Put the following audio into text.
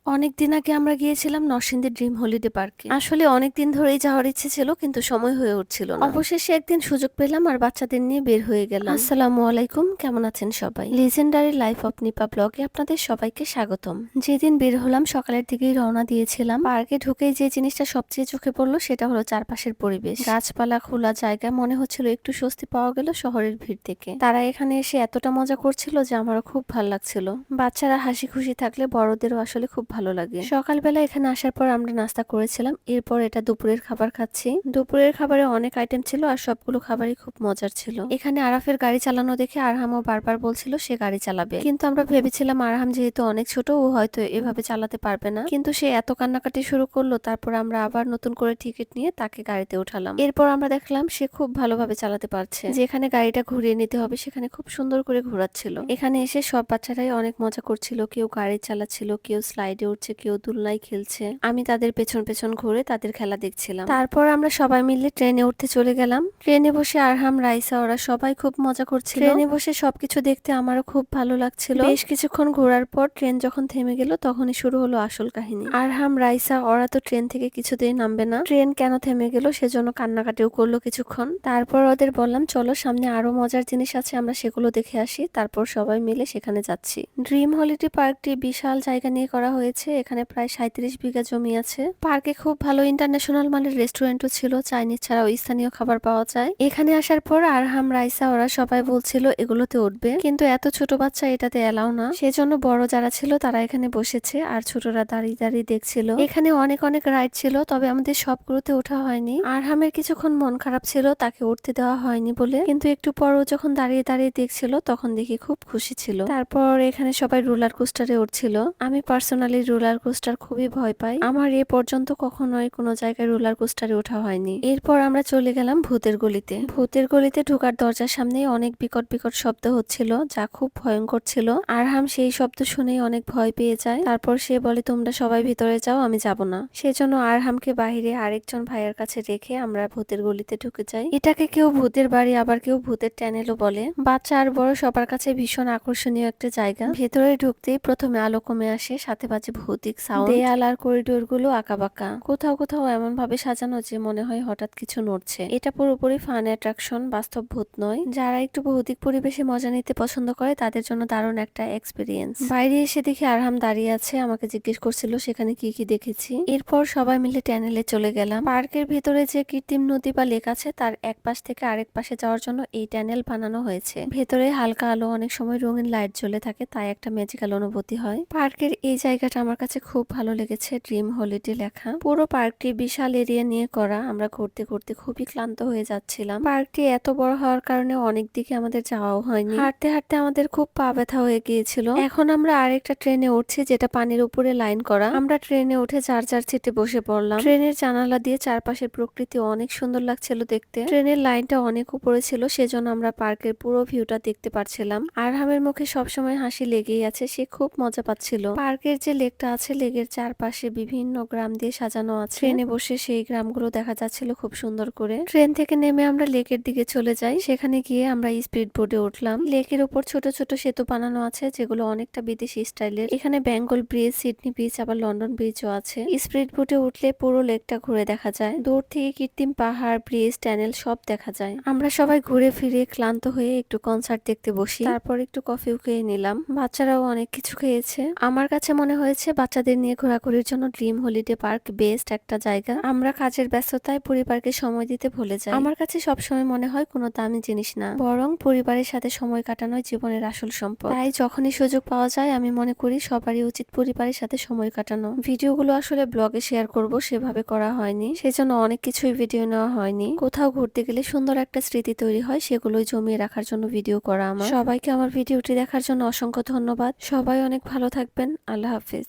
অনেকদিন আগে আমরা গিয়েছিলাম নরসিংদী ড্রিম হলিডে পার্কে। আসলে অনেকদিন ধরেই যাওয়ার ইচ্ছে ছিল, কিন্তু সময় হয়ে উঠছিল না। অবশেষে একদিন সুযোগ পেলাম আর বাচ্চাদের নিয়ে বের হয়ে গেলাম। আসসালামু আলাইকুম, কেমন আছেন সবাই? লিজেন্ডারি লাইফ অফ নিপা ব্লগে আপনাদের সবাইকে স্বাগতম। যেদিন বের হলাম সকালের দিকেই রওনা দিয়েছিলাম। পার্কে ঢুকেই যে জিনিসটা সবচেয়ে চোখে পড়লো সেটা হলো চারপাশের পরিবেশ। গাছপালা, খোলা জায়গা, মনে হচ্ছিল একটু স্বস্তি পাওয়া গেল শহরের ভিড় থেকে। তারা এখানে এসে এতটা মজা করছিল যে আমারও খুব ভালো লাগছিল। বাচ্চারা হাসি খুশি থাকলে বড়দেরও আসলে খুব ভালো লাগে। সকালবেলা এখানে আসার পর আমরা নাস্তা করেছিলাম, এরপর এটা দুপুরের খাবার খাচ্ছি। দুপুরের খাবারে অনেক আইটেম ছিল আর সবগুলো খাবারই খুব মজার ছিল। এখানে আরাফের গাড়ি চালানো দেখে আরহামও বারবার বলছিল সে গাড়ি চালাবে, কিন্তু আমরা ভেবেছিলাম আরহাম যেহেতু অনেক ছোট ও হয়তো এভাবে চালাতে পারবে না, কিন্তু সে এত কান্নাকাটি শুরু করলো। তারপর আমরা আবার নতুন করে টিকিট নিয়ে তাকে গাড়িতে উঠালাম। এরপর আমরা দেখলাম সে খুব ভালোভাবে চালাতে পারছে। যেখানে গাড়িটা ঘুরিয়ে নিতে হবে সেখানে খুব সুন্দর করে ঘোরাচ্ছিল। এখানে এসে সব বাচ্চারাই অনেক মজা করছিল, কেউ গাড়ি চালাচ্ছিল, কেউ স্লাইডে উঠছে, কেউ দোলনায় খেলছে। আমি তাদের পেছন পেছন ঘুরে তাদের খেলা দেখছিলাম। তারপর আমরা সবাই মিলে ট্রেনে উঠতে চলে গেলাম। ট্রেনে বসে আরহাম, রাইসা ওরা সবাই খুব মজা করছিল। ট্রেনে বসে সবকিছু দেখতে আমারও খুব ভালো লাগছিল। বেশ কিছুক্ষণ ঘোরার পর ট্রেন যখন থেমে গেল তখনই শুরু হলো আসল কাহিনী। আরহাম, রাইসা ওরা তো ট্রেন থেকে কিছুতেই নামবে না। ট্রেন কেন থেমে গেল সেজন্য কান্নাকাটিও করলো কিছুক্ষণ। তারপর ওদের বললাম চলো সামনে আরো মজার জিনিস আছে, আমরা সেগুলো দেখে আসি। তারপর সবাই মিলে সেখানে যাচ্ছি। ড্রিম হলিডে পার্কটি বিশাল জায়গা নিয়ে করা হয়েছে। এখানে প্রায় 37 বিঘা জমি আছে। পার্কে খুব ভালো ইন্টারন্যাশনাল মানের রেস্টুরেন্টও ছিল, চাইনিজ ছাড়াও স্থানীয় খাবার পাওয়া যায়। এখানে আসার পর আরহাম, রাইসা ওরা সবাই বলছিল এগুলোতে উঠবে, কিন্তু এত ছোট বাচ্চা এটাতে এলাও না। সেজন্য বড় যারা ছিল তারা এখানে বসেছে আর ছোটরা দাঁড়িয়ে দাঁড়িয়ে দেখছিল। এখানে অনেক অনেক রাইড ছিল, তবে আমাদের সবগুলোতে ওঠা হয়নি। আরহামের কিছুক্ষণ মন খারাপ ছিল, তাকে উঠতে দেওয়া হয়নি বলে, কিন্তু একটু পরও যখন দাঁড়িয়ে দাঁড়িয়ে দেখছিল তখন দেখি খুব খুশি ছিল। তারপর এখানে সবাই রোলার কোস্টারে উঠছিল। আমি পার্সোনালি রোলার কোস্টার খুবই ভয় পাই, আমার এ পর্যন্ত কখনোই কোনো জায়গায় রোলার কোস্টারে ওঠা হয়নি। এরপর আমরা চলে গেলাম ভূতের গলিতে। ভূতের গলিতে ঢোকার দরজার সামনে অনেক বিকট বিকট শব্দ হচ্ছিল, যা খুব ভয়ঙ্কর ছিল। আরহাম সেই শব্দ শুনেই অনেক ভয় পেয়ে যায়। তারপর সে বলে তোমরা সবাই ভিতরে যাও, আমি যাব না। সেজন্য আরহামকে বাহিরে আরেকজন ভাইয়ের কাছে রেখে আমরা ভূতের গলিতে ঢুকে যাই। এটাকে কেউ ভূতের বাড়ি, আবার কেউ ভূতের ট্যানেলও বলে। বাচ্চা আর বড় সবার কাছে ভীষণ আকর্ষণীয় একটা জায়গা। ভেতরে ঢুকতেই প্রথমে আলো কমে আসে, সাথে বাজে ভৌতিক সাউন্ড। দেয়াল আর করিডোর গুলো আঁকাবাঁকা, কোথাও কোথাও এমন ভাবে সাজানো যে মনে হয় হঠাৎ কিছু নড়ছে। এটা পুরোপুরি ফান অ্যাট্রাকশন, বাস্তব ভূত নয়। যারা একটু ভৌতিক পরিবেশে মজা নিতে পছন্দ করে তাদের জন্য দারুণ একটা এক্সপিরিয়েন্স। বাইরে এসে দেখি আরহাম দাঁড়িয়ে আছে, আমাকে জিজ্ঞেস করছিল সেখানে কি কি দেখেছি। এরপর সবাই মিলে ট্যানেলে চলে গেলাম। পার্কের ভেতরে যে কৃত্রিম নদী বা লেক আছে তার এক পাশ থেকে আরেক পাশে যাওয়ার জন্য এই ট্যানেল বানানো হয়েছে। ভেতরে হালকা আলো, অনেক সময় রঙিন লাইট জ্বলে থাকে, তাই একটা ম্যাজিক্যাল অনুভূতি হয়। পার্কের এই জায়গাটা আমার কাছে খুব ভালো লেগেছে, ড্রিম হলিডে লেখা। পুরো পার্কটি বিশাল এরিয়া নিয়ে করা। আমরা ঘুরতে ঘুরতে খুবই ক্লান্ত হয়ে যাচ্ছিলাম। পার্কটি এত বড় হওয়ার কারণে অনেক দিকে আমাদের যাওয়াও হয়নি। হাঁটতে হাঁটতে আমাদের খুব পা ব্যথা হয়ে গিয়েছিল। এখন আমরা আরেকটা ট্রেনে উঠছি যেটা পানির উপরে লাইন করা। আমরা ট্রেনে উঠে যার যার সিটে বসে পড়লাম। ট্রেনের জানালা দিয়ে চারপাশের প্রকৃতি অনেক সুন্দর লাগছিল দেখতে। ট্রেনের লাইনটা অনেক উপরে ছিল, সেজন্য আমরা পার্কের পুরো ভিউটা দেখতে পারছিলাম। আরহামের মুখে সবসময় হাসি লেগেই আছে, সে খুব মজা পাচ্ছিল। পার্কের যে লেকটা আছে, লেকের চারপাশে বিভিন্ন গ্রাম দিয়ে সাজানো আছে। ট্রেনে বসে সেই গ্রামগুলো দেখা যাচ্ছিল খুব সুন্দর করে। ট্রেন থেকে নেমে আমরা লেকের দিকে চলে যাই। সেখানে গিয়ে আমরা স্পিড বোটে উঠলাম। লেকের উপর ছোট ছোট সেতু বানানো আছে যেগুলো অনেকটা বিদেশি স্টাইলের। এখানে বেঙ্গল ব্রিজ, সিডনি ব্রিজ, আবার লন্ডন ব্রিজও আছে। স্পিড বোটে উঠলে পুরো লেকটা ঘুরে দেখা যায়। দূর থেকে কৃত্রিম পাহাড়, ব্রিজ, ট্যানেল সব দেখা যায়। আমরা সবাই ঘুরে ফিরে ক্লান্ত হয়ে একটু কনসার্ট দেখতে বসি। তারপর একটু কফিও খেয়ে নিলাম। বাচ্চারাও অনেক কিছু খেয়েছে। আমার কাছে মনে হয়েছে বাচ্চাদের নিয়ে ঘোরাঘুরির জন্য ড্রিম হলিডে পার্ক বেস্ট একটা জায়গা। আমরা কাজের ব্যস্ততায় পরিবারকে সময় দিতে ভুলে যাই। আমার কাছে সবসময় মনে হয় কোনো দামি জিনিস না, বরং পরিবারের সাথে সময় কাটানোই জীবনের আসল সম্পদ। তাই যখনই সুযোগ পাওয়া যায় আমি মনে করি সবারই উচিত পরিবারের সাথে সময় কাটানো। ভিডিওগুলো আসলে ব্লগে শেয়ার করব সেভাবে করা হয়নি, সেজন্য অনেক কিছুই ভিডিও নেওয়া হয়নি। কোথাও ঘুরতে গেলে সুন্দর একটা স্মৃতি তৈরি হয়, সেগুলোই জমিয়ে রাখার জন্য ভিডিও করা আমার। সবাইকে আমার ভিডিওটি দেখার জন্য অসংখ্য ধন্যবাদ। সবাই অনেক ভালো থাকবেন। আল্লাহ হাফিজ।